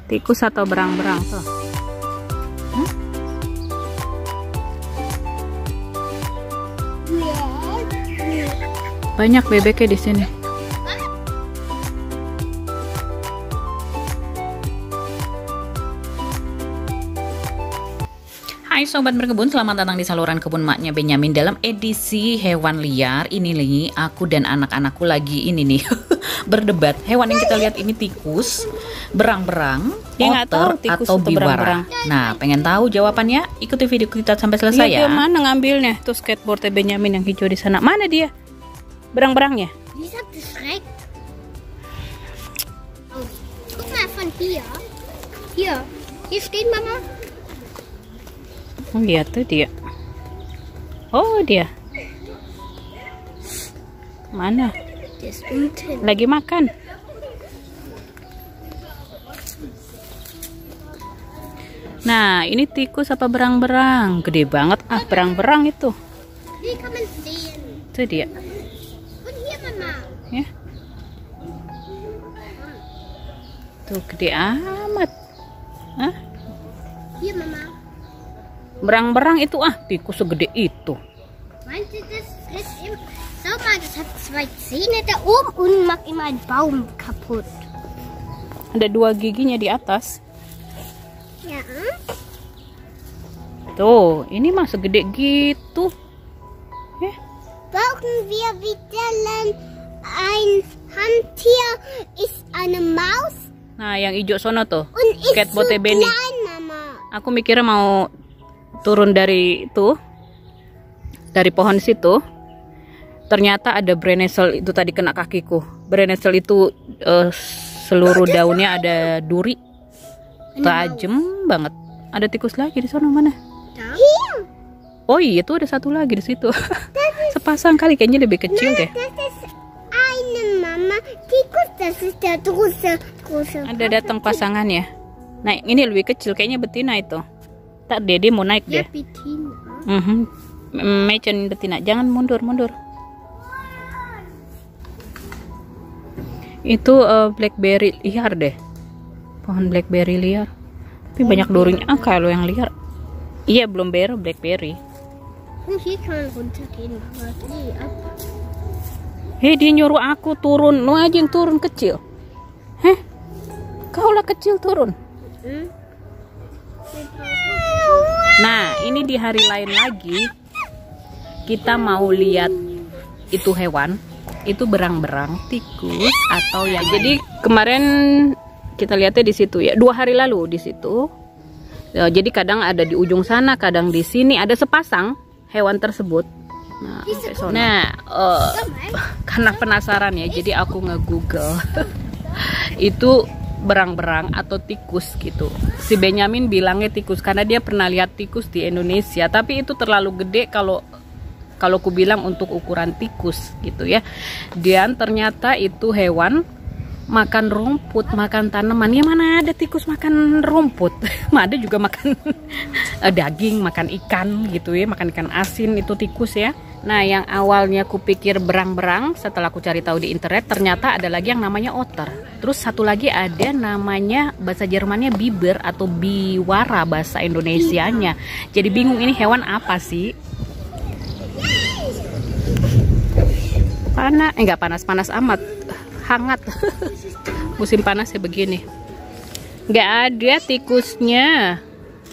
Tikus atau berang-berang tuh? Banyak bebeknya di sini. Hai sobat berkebun, selamat datang di saluran kebun maknya Benyamin dalam edisi hewan liar. Ini nih, aku dan anak-anakku lagi ini nih berdebat. Hewan yang kita lihat ini tikus, berang-berang, otter atau biwara. Nah, pengen tahu jawabannya? Ikuti video kita sampai selesai ya. Dia mana ngambilnya? Tuh skateboardnya Benyamin yang hijau di sana. Mana dia? Berang-berangnya? Lisa beschreibt. Oh, guck mal von hier. Hier steht Mama. Oh, lihat tuh dia. Oh, dia. Mana? Der ist unten. Lagi makan. Nah, ini tikus apa berang-berang? Gede banget berang-berang itu. Hier kann man sehen. Itu dia. Und hier Mama. Ya. Tuh gede amat. Hah? Hier Mama. Berang-berang itu tikus segede itu. Meinst du, das frisst im Sommer? Das hat 2 Zähne da oben und macht immer einen Baum kaputt. Ada 2 giginya di atas. Ja. Tuh, ini mah segede gitu. Brauchen wir wieder ein Handtier? Ist eine Maus Nah, yang hijau sono tuh. und ist so Skateboardnya Benny. klein, Mama. Aku mikirnya mau turun dari itu, dari pohon situ. Ternyata ada brennesel itu tadi kena kakiku. Brennesel itu seluruh daunnya ada duri. Tajam banget. Ada tikus lagi di sana mana? Hier. Oh iya, tuh ada satu lagi di situ. Sepasang kali, kayaknya lebih kecil deh. Das ist eine Mama. Tikus, das ist der große. Ada datang pasangannya. Nah, ini lebih kecil, kayaknya betina itu. Tak dia mau naik Ja, deh. Bettina. Macan betina, jangan mundur. Itu blackberry liar deh. Pohon blackberry liar. Tapi banyak durinya. Kalau yang liar. Iya, belum baru blackberry. Und hier kann man runtergehen. Warte, ab. Hei, dia nyuruh aku turun. Lu aja yang turun kecil. Heh? Kau lah kecil turun. Nah, ini di hari lain lagi kita mau lihat itu hewan. Itu berang-berang, tikus atau yang jadi kemarin kita lihatnya di situ ya. 2 hari lalu di situ. Ya, jadi kadang ada di ujung sana, kadang di sini ada sepasang hewan tersebut. Nah, karena penasaran ya, jadi aku nge-google itu berang-berang atau tikus gitu. Si Benyamin bilangnya tikus karena dia pernah lihat tikus di Indonesia, tapi itu terlalu gede kalau ku bilang untuk ukuran tikus gitu ya. Dan ternyata itu hewan makan rumput, makan tanaman. Ya mana ada tikus makan rumput. Ada juga makan daging, makan ikan gitu ya, makan ikan asin, itu tikus ya. Nah, yang awalnya ku pikir berang-berang, setelah aku cari tahu di internet ternyata ada lagi yang namanya otter. Terus satu lagi ada namanya bahasa Jermannya biber atau biwara bahasa Indonesianya. Jadi bingung ini hewan apa sih? Enggak panas-panas amat, hangat. Musim panas ya begini. Nggak ada tikusnya,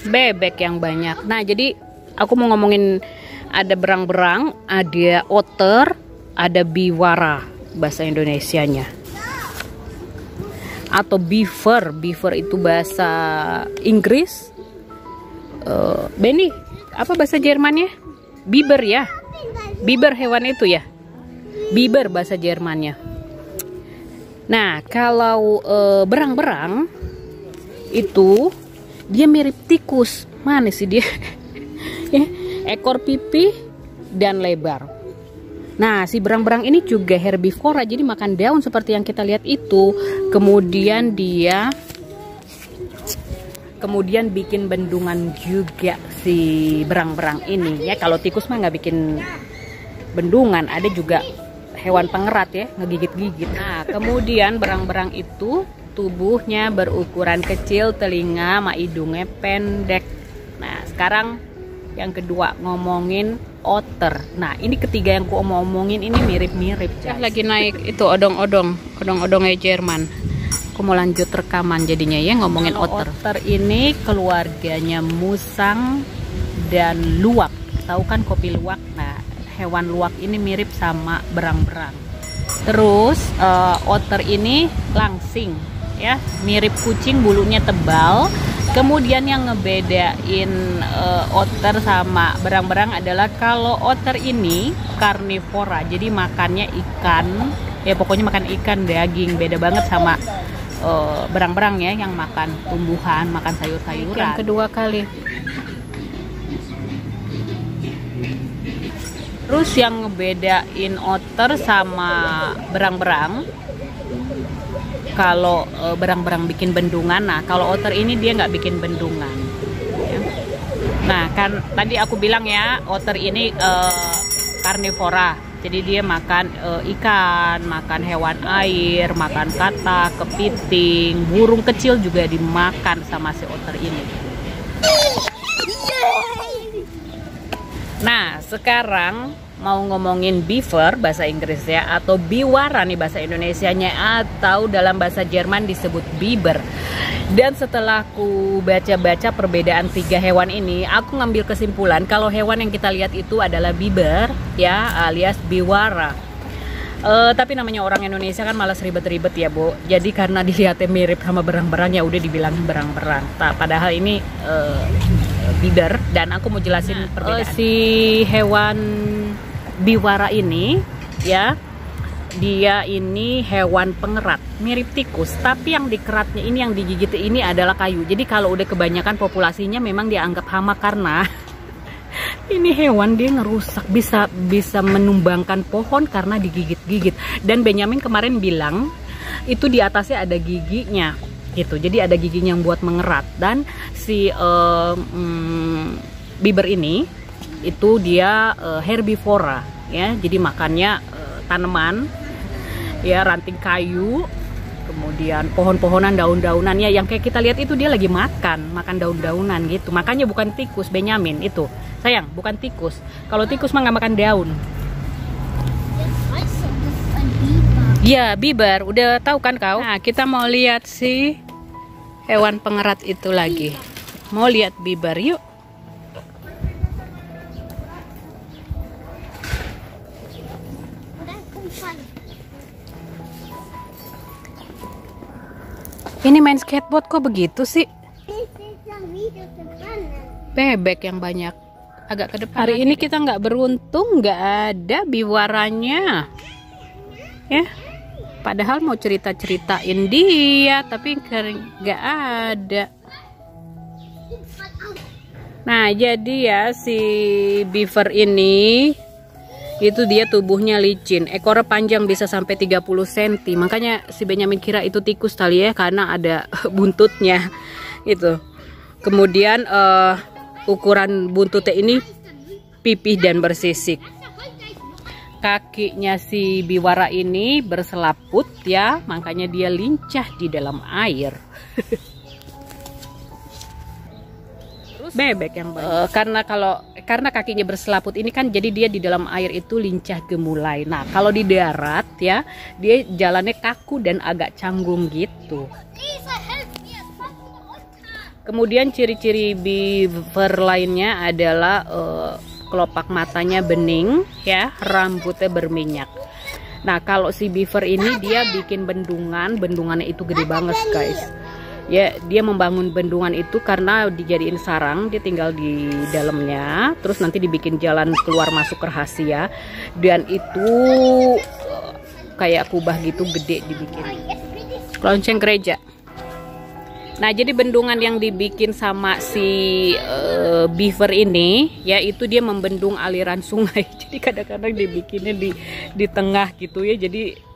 bebek yang banyak. Nah, jadi aku mau ngomongin ada berang-berang, ada otter, ada biwara bahasa Indonesianya. Atau beaver itu bahasa Inggris. Benny, apa bahasa Jermannya? Biber ya. Biber hewan itu ya. Biber bahasa Jermannya. Nah, kalau berang-berang itu dia mirip tikus. Mana sih dia? Ekor pipih dan lebar. Nah, si berang-berang ini juga herbivora, jadi makan daun seperti yang kita lihat itu. Kemudian bikin bendungan juga si berang-berang ini ya. Kalau tikus mah nggak bikin bendungan, ada juga hewan pengerat ya, ngegigit-gigit. Nah, kemudian berang-berang itu tubuhnya berukuran kecil, telinga sama hidungnya pendek. Nah, sekarang yang kedua ngomongin otter. Nah, ini ketiga yang ku omongin ini mirip-mirip. Lagi naik itu odong-odongnya Jerman. Aku mau lanjut rekaman jadinya ya ngomongin otter. Otter ini keluarganya musang dan luwak. Tahu kan kopi luwak? Nah, hewan luwak ini mirip sama berang-berang. Terus otter ini langsing ya, mirip kucing, bulunya tebal. Kemudian yang ngebedain otter sama berang-berang adalah kalau otter ini karnivora, jadi makannya ikan, ya pokoknya makan ikan, daging. Beda banget sama berang-berang ya yang makan tumbuhan, makan sayur-sayuran. Yang kedua kali. Terus yang ngebedain otter sama berang-berang, kalau berang-berang bikin bendungan, nah kalau otter ini dia nggak bikin bendungan ya. Nah kan tadi aku bilang ya, otter ini karnivora, jadi dia makan ikan, makan hewan air, makan katak, kepiting, burung kecil juga dimakan sama si otter ini. Nah sekarang mau ngomongin beaver bahasa Inggris ya, atau biwara nih bahasa Indonesianya, atau dalam bahasa Jerman disebut biber. Dan setelah aku baca-baca perbedaan tiga hewan ini, aku ngambil kesimpulan kalau hewan yang kita lihat itu adalah biber ya, alias biwara. Tapi namanya orang Indonesia kan malas ribet-ribet ya, Bu. Jadi karena dilihatnya mirip sama berang-berang ya udah dibilangin berang-berang. Padahal ini biber, dan aku mau jelasin perbedaan. Si hewan biwara ini ya, dia ini hewan pengerat, mirip tikus, tapi yang dikeratnya ini, yang digigit ini adalah kayu. Jadi kalau udah kebanyakan populasinya memang dianggap hama karena ini hewan dia ngerusak, bisa menumbangkan pohon karena digigit-gigit. Dan Benyamin kemarin bilang itu di atasnya ada giginya gitu, jadi ada giginya yang buat mengerat. Dan si biber ini itu dia herbivora ya, jadi makannya tanaman ya, ranting kayu, kemudian pohon-pohonan, daun-daunannya yang kayak kita lihat itu dia lagi makan daun-daunan gitu. Makanya bukan tikus, Benyamin itu sayang, bukan tikus. Kalau tikus mah nggak makan daun. Ya, biber, udah tahu kan kau? Nah, kita mau lihat si hewan pengerat itu lagi. Mau lihat biber yuk. Ini main skateboard kok begitu sih? Bebek yang banyak. Agak ke depan. Hari ini kita nggak beruntung, nggak ada biwaranya. Ya, padahal mau cerita-ceritain dia, tapi nggak ada. Nah, jadi ya si beaver ini itu dia tubuhnya licin, ekornya panjang bisa sampai 30 cm. Makanya si Benyamin kira itu tikus tadi ya, karena ada buntutnya gitu. Kemudian ukuran buntutnya ini pipih dan bersisik. Kakinya si biwara ini berselaput ya, makanya dia lincah di dalam air. Bebek yang banyak. Karena kakinya berselaput ini kan, jadi dia di dalam air itu lincah gemulai. Nah, kalau di darat ya, dia jalannya kaku dan agak canggung gitu. Kemudian ciri-ciri beaver lainnya adalah kelopak matanya bening ya, rambutnya berminyak. Nah, kalau si beaver ini dia bikin bendungannya itu gede banget guys. Ya, dia membangun bendungan itu karena dijadiin sarang, dia tinggal di dalamnya, terus nanti dibikin jalan keluar masuk rahasia, dan itu kayak kubah gitu gede dibikin. Lonceng gereja. Nah, jadi bendungan yang dibikin sama si beaver ini, ya itu dia membendung aliran sungai. Jadi kadang-kadang dibikinnya di tengah gitu ya, jadi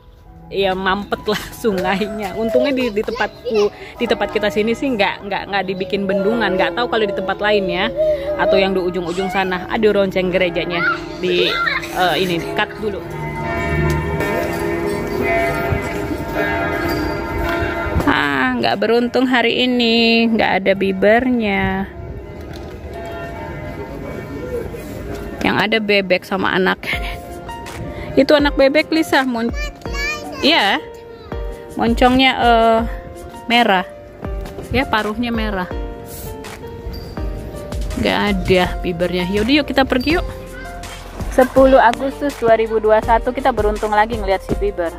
ya mampet lah sungainya. Untungnya di tempat kita sini sih nggak dibikin bendungan. Nggak tahu kalau di tempat lain ya, atau yang di ujung-ujung sana. Aduh, lonceng gerejanya di ini cut dulu. nggak beruntung hari ini, nggak ada bibernya. Yang ada bebek sama anak. Itu anak bebek Lisa, iya, moncongnya merah, ya paruhnya merah. Nggak ada bibernya. Yaudah yuk kita pergi yuk. 10 Agustus 2021 kita beruntung lagi ngelihat si biber.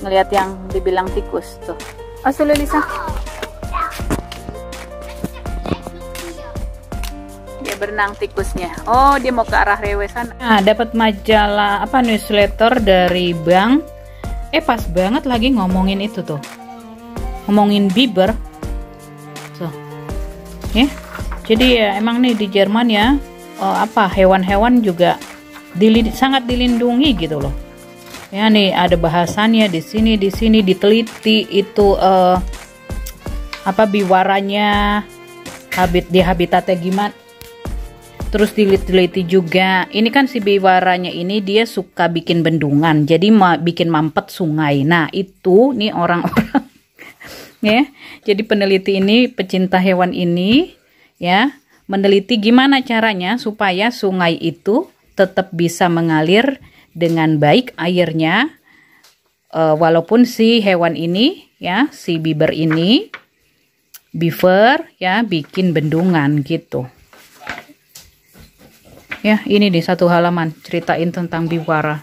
Ngelihat yang dibilang tikus tuh. Asal Lisa. Dia berenang tikusnya. Oh, dia mau ke arah rewe sana. Nah, dapat majalah apa newsletter dari bank. Pas banget lagi ngomongin itu tuh. Ngomongin biber. So. Jadi ya emang nih di Jerman ya, hewan-hewan juga sangat dilindungi gitu loh. Ya nih ada bahasannya di sini diteliti itu biwaranya, di habitatnya gimana. Terus diteliti juga. Ini kan si biwaranya ini dia suka bikin bendungan, jadi bikin mampet sungai. Nah itu nih orang-orang ya. Jadi peneliti ini, pecinta hewan ini ya, meneliti gimana caranya supaya sungai itu tetap bisa mengalir dengan baik airnya, walaupun si hewan ini ya, si beaver ya bikin bendungan gitu. Ya, ini di satu halaman ceritain tentang biwara.